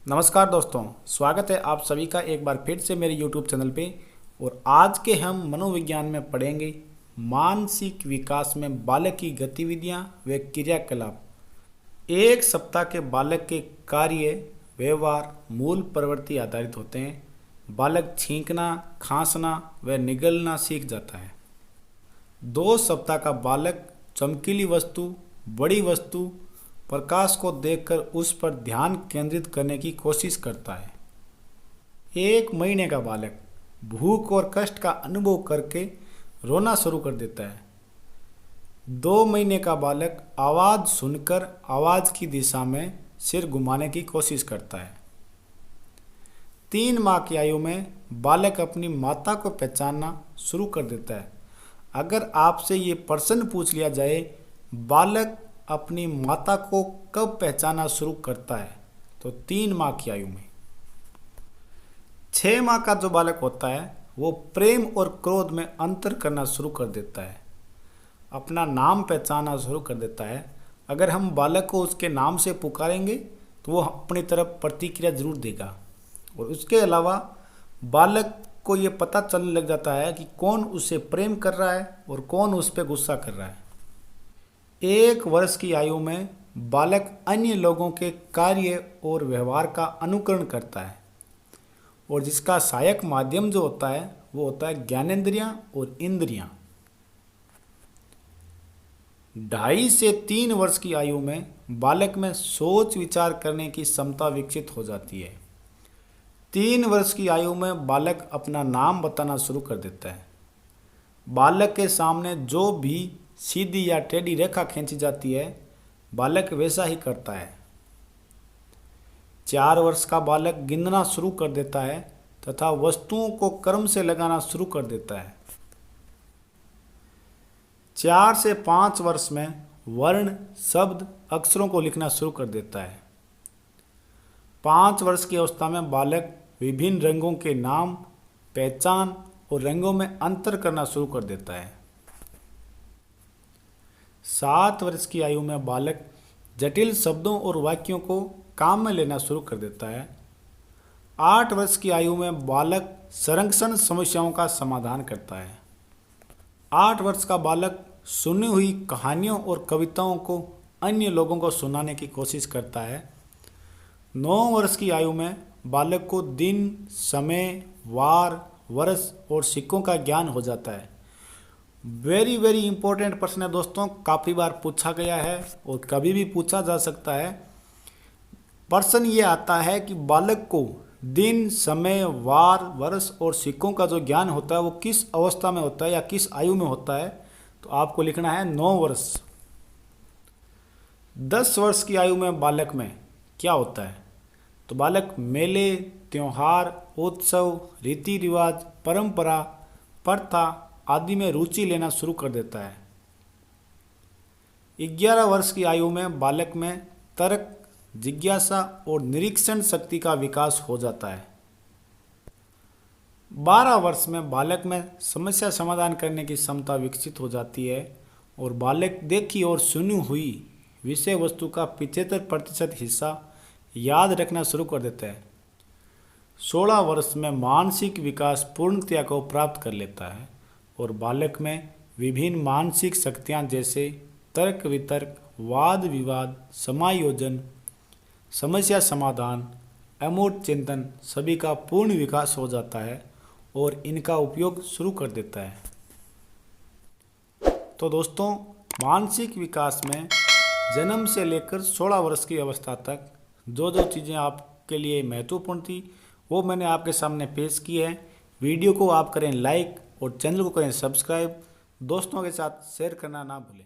नमस्कार दोस्तों, स्वागत है आप सभी का एक बार फिर से मेरे YouTube चैनल पे। और आज के हम मनोविज्ञान में पढ़ेंगे मानसिक विकास में बालक की गतिविधियां व क्रियाकलाप। एक सप्ताह के बालक के कार्य व्यवहार मूल प्रवृत्ति आधारित होते हैं। बालक छींकना, खांसना व निगलना सीख जाता है। 2 सप्ताह का बालक चमकीली वस्तु, बड़ी वस्तु, प्रकाश को देखकर उस पर ध्यान केंद्रित करने की कोशिश करता है। 1 महीने का बालक भूख और कष्ट का अनुभव करके रोना शुरू कर देता है। 2 महीने का बालक आवाज़ सुनकर आवाज़ की दिशा में सिर घुमाने की कोशिश करता है। 3 माह की आयु में बालक अपनी माता को पहचानना शुरू कर देता है। अगर आपसे ये प्रश्न पूछ लिया जाए, बालक अपनी माता को कब पहचानना शुरू करता है, तो 3 माह की आयु में। 6 माह का जो बालक होता है वो प्रेम और क्रोध में अंतर करना शुरू कर देता है, अपना नाम पहचानना शुरू कर देता है। अगर हम बालक को उसके नाम से पुकारेंगे तो वो अपनी तरफ प्रतिक्रिया जरूर देगा। और उसके अलावा बालक को ये पता चलने लग जाता है कि कौन उसे प्रेम कर रहा है और कौन उस पर गुस्सा कर रहा है। 1 वर्ष की आयु में बालक अन्य लोगों के कार्य और व्यवहार का अनुकरण करता है और जिसका सहायक माध्यम जो होता है वो होता है ज्ञानेंद्रियां और इंद्रियां। 2.5 से 3 वर्ष की आयु में बालक में सोच विचार करने की क्षमता विकसित हो जाती है। 3 वर्ष की आयु में बालक अपना नाम बताना शुरू कर देता है। बालक के सामने जो भी सीधी या टेढ़ी रेखा खींची जाती है, बालक वैसा ही करता है। 4 वर्ष का बालक गिनना शुरू कर देता है तथा वस्तुओं को क्रम से लगाना शुरू कर देता है। 4 से 5 वर्ष में वर्ण, शब्द, अक्षरों को लिखना शुरू कर देता है। 5 वर्ष की अवस्था में बालक विभिन्न रंगों के नाम, पहचान और रंगों में अंतर करना शुरू कर देता है। 7 वर्ष की आयु में बालक जटिल शब्दों और वाक्यों को काम में लेना शुरू कर देता है। 8 वर्ष की आयु में बालक संरक्षण समस्याओं का समाधान करता है। 8 वर्ष का बालक सुनी हुई कहानियों और कविताओं को अन्य लोगों को सुनाने की कोशिश करता है। 9 वर्ष की आयु में बालक को दिन, समय, वार, वर्ष और सिक्कों का ज्ञान हो जाता है। वेरी इंपॉर्टेंट प्रश्न है दोस्तों, काफ़ी बार पूछा गया है और कभी भी पूछा जा सकता है। प्रश्न ये आता है कि बालक को दिन, समय, वार, वर्ष और सिक्कों का जो ज्ञान होता है वो किस अवस्था में होता है या किस आयु में होता है, तो आपको लिखना है 9 वर्ष। 10 वर्ष की आयु में बालक में क्या होता है, तो बालक मेले, त्योहार, उत्सव, रीति रिवाज, परंपरा, प्रथा आदि में रुचि लेना शुरू कर देता है। 11 वर्ष की आयु में बालक में तर्क, जिज्ञासा और निरीक्षण शक्ति का विकास हो जाता है। 12 वर्ष में बालक में समस्या समाधान करने की क्षमता विकसित हो जाती है और बालक देखी और सुनी हुई विषय वस्तु का 75% हिस्सा याद रखना शुरू कर देता है। 16 वर्ष में मानसिक विकास पूर्णतया को प्राप्त कर लेता है और बालक में विभिन्न मानसिक शक्तियाँ जैसे तर्क वितर्क, वाद विवाद, समायोजन, समस्या समाधान, अमूर्त चिंतन सभी का पूर्ण विकास हो जाता है और इनका उपयोग शुरू कर देता है। तो दोस्तों, मानसिक विकास में जन्म से लेकर 16 वर्ष की अवस्था तक जो चीज़ें आपके लिए महत्वपूर्ण थी वो मैंने आपके सामने पेश की है। वीडियो को आप करें लाइक और चैनल को करें सब्सक्राइब। दोस्तों के साथ शेयर करना ना भूलें।